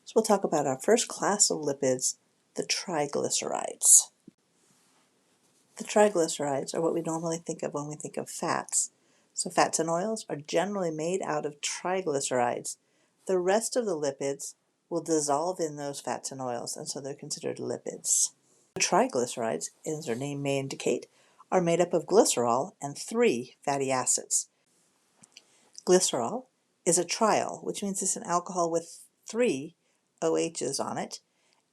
So we'll talk about our first class of lipids, the triglycerides. The triglycerides are what we normally think of when we think of fats. So fats and oils are generally made out of triglycerides. The rest of the lipids will dissolve in those fats and oils, and so they're considered lipids. The triglycerides, as their name may indicate, are made up of glycerol and 3 fatty acids. Glycerol is a triol, which means it's an alcohol with 3 OHs on it,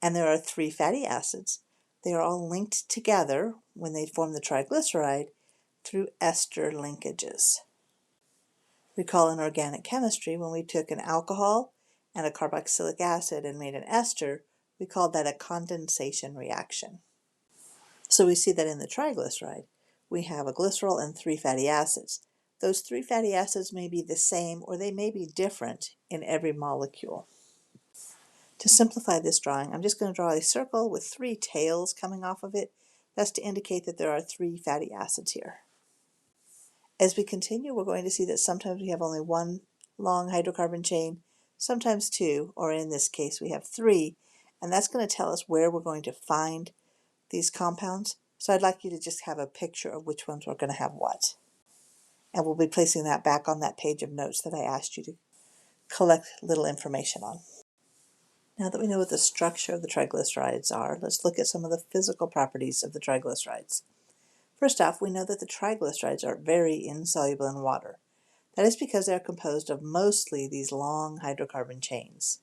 and there are 3 fatty acids. They are all linked together when they form the triglyceride through ester linkages. Recall in organic chemistry when we took an alcohol and a carboxylic acid and made an ester, we called that a condensation reaction. So we see that in the triglyceride, we have a glycerol and 3 fatty acids. Those 3 fatty acids may be the same or they may be different in every molecule. To simplify this drawing, I'm just going to draw a circle with 3 tails coming off of it. That's to indicate that there are 3 fatty acids here. As we continue, we're going to see that sometimes we have only 1 long hydrocarbon chain, sometimes 2, or in this case we have 3, and that's going to tell us where we're going to find these compounds. So I'd like you to just have a picture of which ones we're going to have what. And we'll be placing that back on that page of notes that I asked you to collect little information on. Now that we know what the structure of the triglycerides are, let's look at some of the physical properties of the triglycerides. First off, we know that the triglycerides are very insoluble in water. That is because they are composed of mostly these long hydrocarbon chains.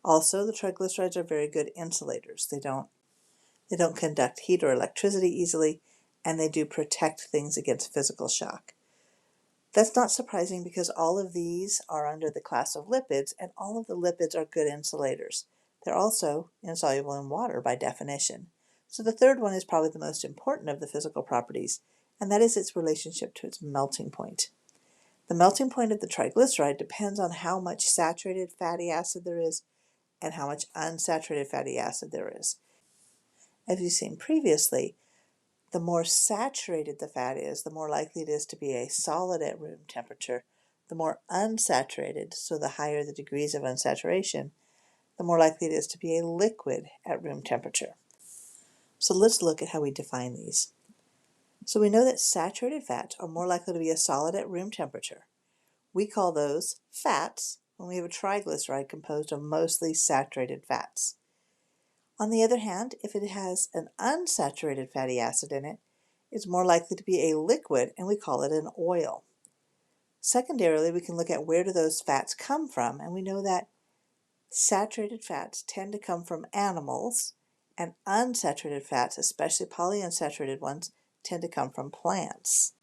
Also, the triglycerides are very good insulators. They don't conduct heat or electricity easily, and they do protect things against physical shock. That's not surprising because all of these are under the class of lipids, and all of the lipids are good insulators. They're also insoluble in water by definition. So the third one is probably the most important of the physical properties, and that is its relationship to its melting point. The melting point of the triglyceride depends on how much saturated fatty acid there is and how much unsaturated fatty acid there is. As you've seen previously, the more saturated the fat is, the more likely it is to be a solid at room temperature. The more unsaturated, so the higher the degrees of unsaturation, the more likely it is to be a liquid at room temperature. So let's look at how we define these. So we know that saturated fats are more likely to be a solid at room temperature. We call those fats when we have a triglyceride composed of mostly saturated fats. On the other hand, if it has an unsaturated fatty acid in it, it's more likely to be a liquid, and we call it an oil. Secondarily, we can look at where do those fats come from, and we know that saturated fats tend to come from animals, and unsaturated fats, especially polyunsaturated ones, tend to come from plants.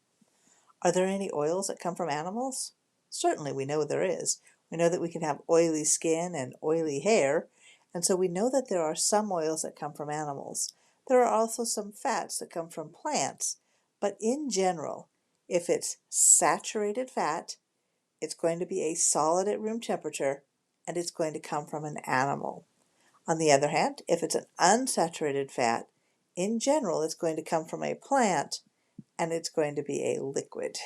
Are there any oils that come from animals? Certainly we know there is. We know that we can have oily skin and oily hair, and so we know that there are some oils that come from animals. There are also some fats that come from plants, but in general, if it's saturated fat, it's going to be a solid at room temperature, and it's going to come from an animal. On the other hand, if it's an unsaturated fat, in general, it's going to come from a plant, and it's going to be a liquid.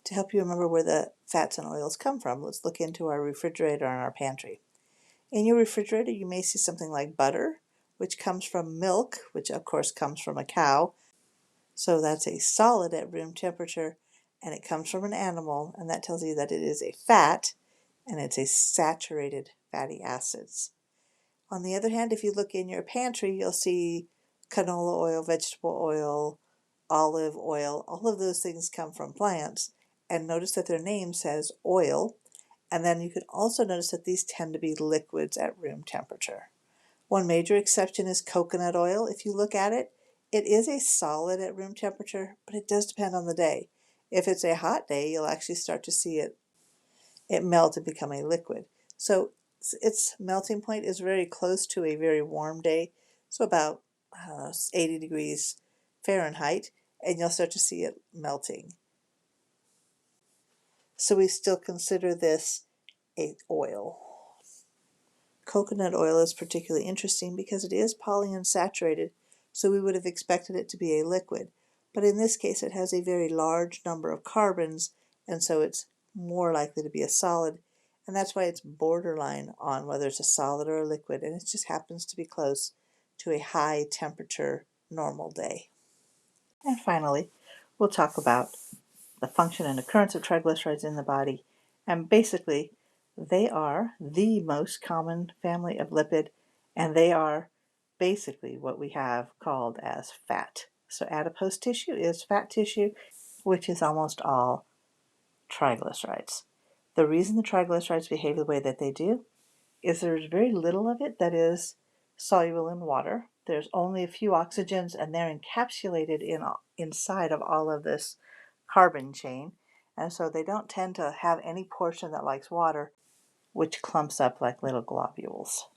To help you remember where the fats and oils come from, let's look into our refrigerator and our pantry. In your refrigerator, you may see something like butter, which comes from milk, which of course comes from a cow. So that's a solid at room temperature, and it comes from an animal, and that tells you that it is a fat, and it's a saturated fatty acids. On the other hand, if you look in your pantry, you'll see canola oil, vegetable oil, olive oil. All of those things come from plants, and notice that their name says oil. And then you can also notice that these tend to be liquids at room temperature. One major exception is coconut oil. If you look at it, it is a solid at room temperature, but it does depend on the day. If it's a hot day, you'll actually start to see it melt and become a liquid. So its melting point is very close to a very warm day, so about 80 degrees Fahrenheit, and you'll start to see it melting. So we still consider this a oil. Coconut oil is particularly interesting because it is polyunsaturated, so we would have expected it to be a liquid. But in this case, it has a very large number of carbons, and so it's more likely to be a solid. And that's why it's borderline on whether it's a solid or a liquid, and it just happens to be close to a high temperature normal day. And finally, we'll talk about the function and occurrence of triglycerides in the body. And basically, they are the most common family of lipid, and they are basically what we have called as fat. So adipose tissue is fat tissue, which is almost all triglycerides. The reason the triglycerides behave the way that they do is there's very little of it that is soluble in water. There's only a few oxygens, and they're encapsulated inside of all of this carbon chain. And so they don't tend to have any portion that likes water, which clumps up like little globules.